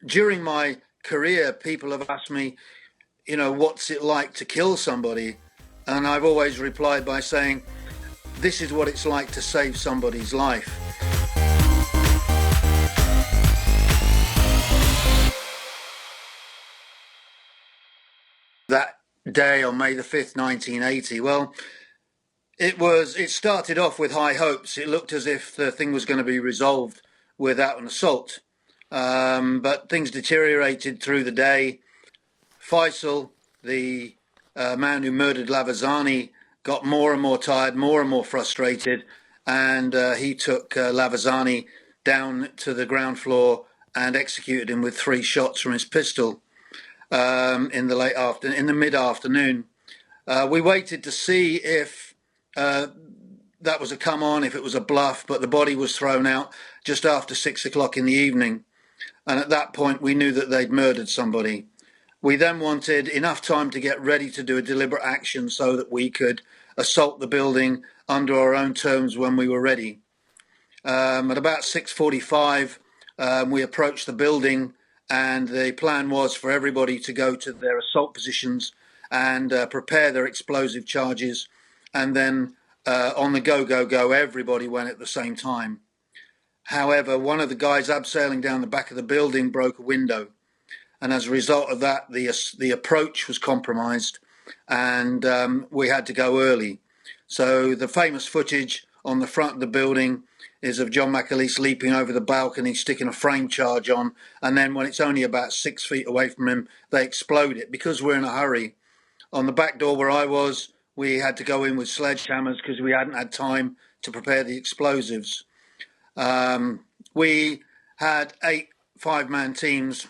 during my career, people have asked me, what's it like to kill somebody? And I've always replied by saying, this is what it's like to save somebody's life. That day on May the 5th, 1980, well, it started off with high hopes. It looked as if the thing was going to be resolved without an assault. But things deteriorated through the day. Faisal, the man who murdered Lavazani, got more and more tired, more and more frustrated, and he took Lavazani down to the ground floor and executed him with 3 shots from his pistol in the mid-afternoon. We waited to see if that was a come on, if it was a bluff, but the body was thrown out just after 6 o'clock in the evening. And at that point, we knew that they'd murdered somebody. We then wanted enough time to get ready to do a deliberate action so that we could assault the building under our own terms when we were ready. At about 6:45, we approached the building, and the plan was for everybody to go to their assault positions and prepare their explosive charges, and then on the go, everybody went at the same time. However, one of the guys abseiling down the back of the building broke a window, and as a result of that, the approach was compromised, and we had to go early. So the famous footage on the front of the building is of John McAleese leaping over the balcony, sticking a frame charge on, and then when it's only about 6 feet away from him, they explode it because we're in a hurry. On the back door where I was, we had to go in with sledgehammers because we hadn't had time to prepare the explosives. We had 6 5-man teams,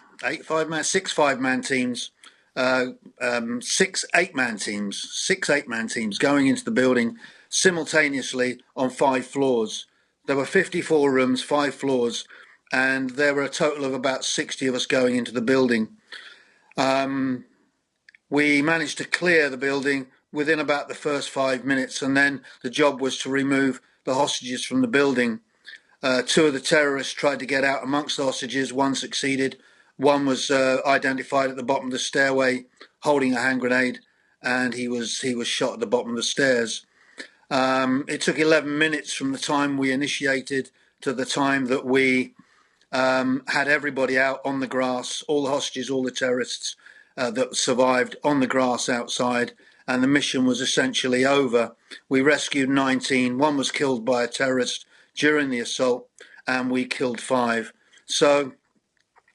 6 8-man teams going into the building simultaneously on 5 floors. There were 54 rooms, 5 floors, and there were a total of about 60 of us going into the building. We managed to clear the building within about the first 5 minutes, and then the job was to remove the hostages from the building. 2 of the terrorists tried to get out amongst the hostages. 1 succeeded. 1 was identified at the bottom of the stairway holding a hand grenade, and he was shot at the bottom of the stairs. It took 11 minutes from the time we initiated to the time that we had everybody out on the grass, all the hostages, all the terrorists that survived on the grass outside, and the mission was essentially over. We rescued 19. 1 was killed by a terrorist during the assault, and we killed 5. So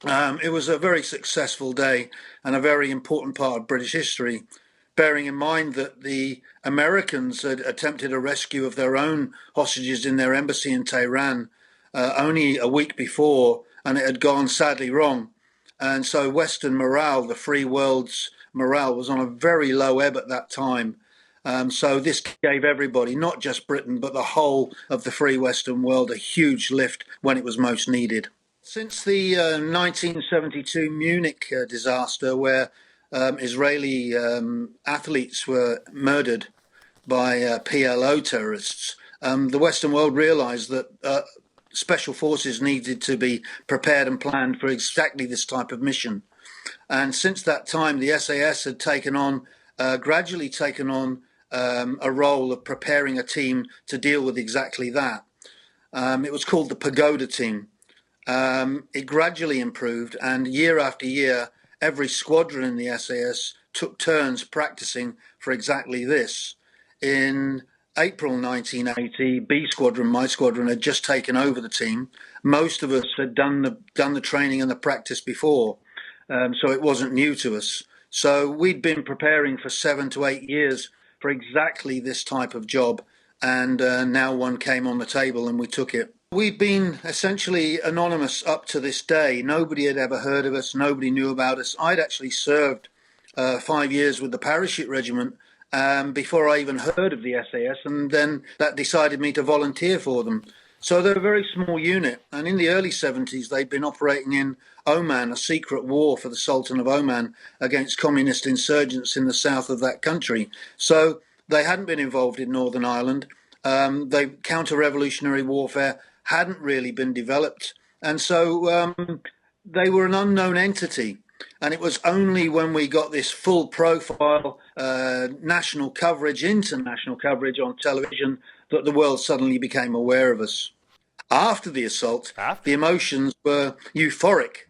it was a very successful day and a very important part of British history, bearing in mind that the Americans had attempted a rescue of their own hostages in their embassy in Tehran only a week before, and it had gone sadly wrong. And so Western morale, the free world's morale, was on a very low ebb at that time. So this gave everybody, not just Britain, but the whole of the free Western world, a huge lift when it was most needed. Since the 1972 Munich disaster, where Israeli athletes were murdered by PLO terrorists, the Western world realized that special forces needed to be prepared and planned for exactly this type of mission. And since that time, the SAS had gradually taken on a role of preparing a team to deal with exactly that. It was called the Pagoda Team. It gradually improved, and year after year, every squadron in the SAS took turns practicing for exactly this. In April 1980, B Squadron, my squadron, had just taken over the team. Most of us had done the training and the practice before, so it wasn't new to us. So we'd been preparing for 7 to 8 years for exactly this type of job, and now one came on the table and we took it. We'd been essentially anonymous up to this day. Nobody had ever heard of us. Nobody knew about us. I'd actually served 5 years with the Parachute Regiment before I even heard of the SAS, and then that decided me to volunteer for them. So they're a very small unit, and in the early 70s they'd been operating in Oman, a secret war for the Sultan of Oman against communist insurgents in the south of that country. So they hadn't been involved in Northern Ireland. Counter-revolutionary warfare hadn't really been developed, and so they were an unknown entity. And it was only when we got this full profile national coverage, international coverage on television, that the world suddenly became aware of us. After the assault, the After. emotions were euphoric.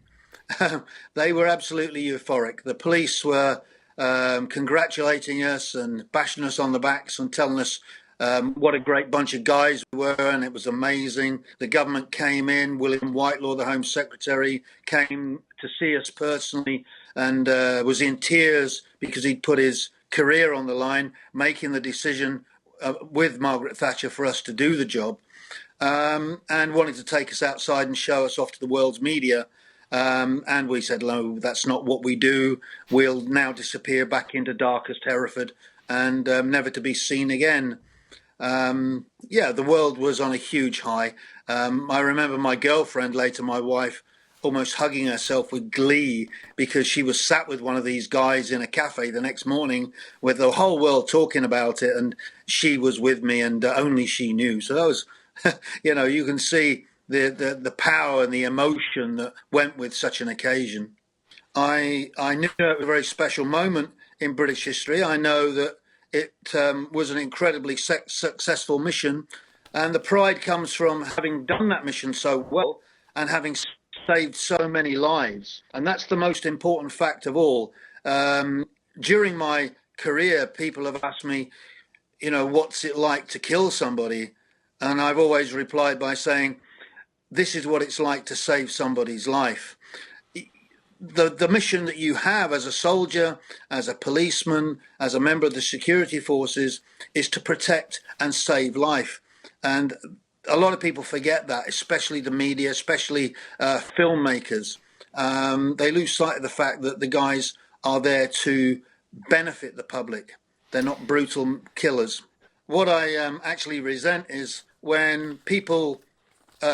They were absolutely euphoric. The police were congratulating us and bashing us on the backs and telling us what a great bunch of guys we were, and it was amazing. The government came in. William Whitelaw, the Home Secretary, came to see us personally and was in tears because he'd put his career on the line, making the decision with Margaret Thatcher for us to do the job, and wanted to take us outside and show us off to the world's media. And we said, no, that's not what we do. We'll now disappear back into darkest Hereford and never to be seen again. Yeah, the world was on a huge high. I remember my girlfriend, later my wife, almost hugging herself with glee because she was sat with one of these guys in a cafe the next morning with the whole world talking about it, and she was with me, and only she knew. So that was, you can see the power and the emotion that went with such an occasion. I knew it was a very special moment in British history. I know that it was an incredibly successful mission, and the pride comes from having done that mission so well and having saved so many lives. And that's the most important fact of all. During my career, people have asked me, what's it like to kill somebody? And I've always replied by saying, this is what it's like to save somebody's life. The mission that you have as a soldier, as a policeman, as a member of the security forces is to protect and save life. And a lot of people forget that, especially the media, especially filmmakers. They lose sight of the fact that the guys are there to benefit the public. They're not brutal killers. What I actually resent is when people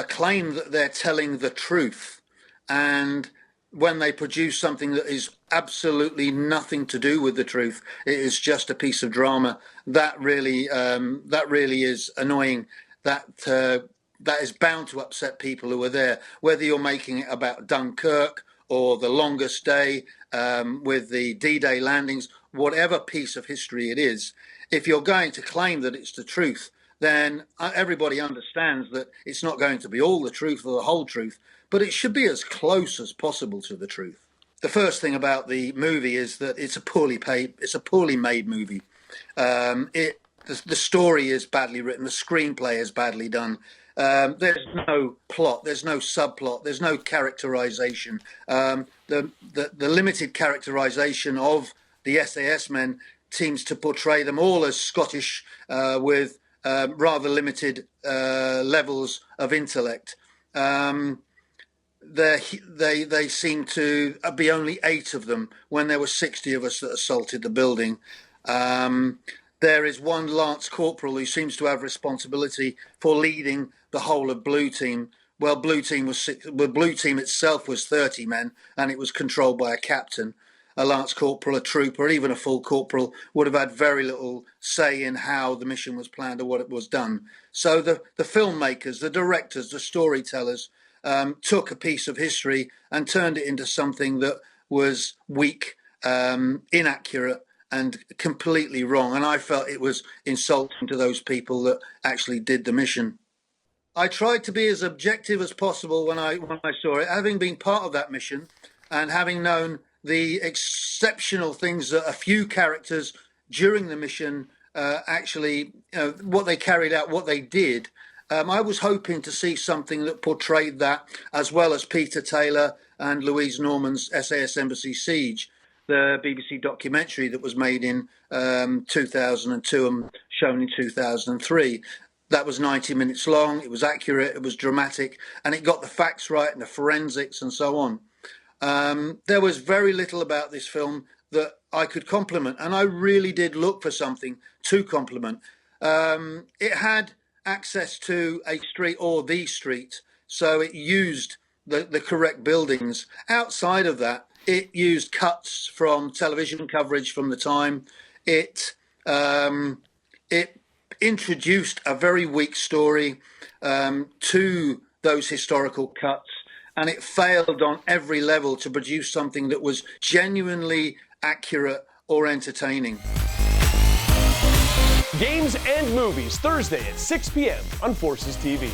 claim that they're telling the truth, and when they produce something that is absolutely nothing to do with the truth, it is just a piece of drama. That really is annoying. That is bound to upset people who are there, whether you're making it about Dunkirk or the longest day with the D-Day landings, whatever piece of history it is. If you're going to claim that it's the truth, then everybody understands that it's not going to be all the truth or the whole truth, but it should be as close as possible to the truth. The first thing about the movie is that it's a poorly made movie. The story is badly written, the screenplay is badly done. There's no plot, there's no subplot, there's no characterization. The limited characterization of the SAS men seems to portray them all as Scottish with rather limited levels of intellect. They seem to be only 8 of them when there were 60 of us that assaulted the building. There is one Lance Corporal who seems to have responsibility for leading the whole of Blue Team. Well, Blue Team itself was 30 men, and it was controlled by a captain. A Lance Corporal, a trooper, even a full corporal would have had very little say in how the mission was planned or what it was done. So the filmmakers, the directors, the storytellers took a piece of history and turned it into something that was weak, inaccurate, and completely wrong. And I felt it was insulting to those people that actually did the mission. I tried to be as objective as possible when I saw it, having been part of that mission and having known the exceptional things that a few characters during the mission actually, what they carried out, what they did. I was hoping to see something that portrayed that, as well as Peter Taylor and Louise Norman's SAS Embassy Siege, the BBC documentary that was made in 2002 and shown in 2003. That was 90 minutes long. It was accurate, it was dramatic, and it got the facts right and the forensics and so on. There was very little about this film that I could compliment, and I really did look for something to compliment. It had access to a street or the street, so it used the correct buildings. Outside of that, it used cuts from television coverage from the time. It introduced a very weak story to those historical cuts, and it failed on every level to produce something that was genuinely accurate or entertaining. Games and Movies, Thursday at 6 p.m. on Forces TV.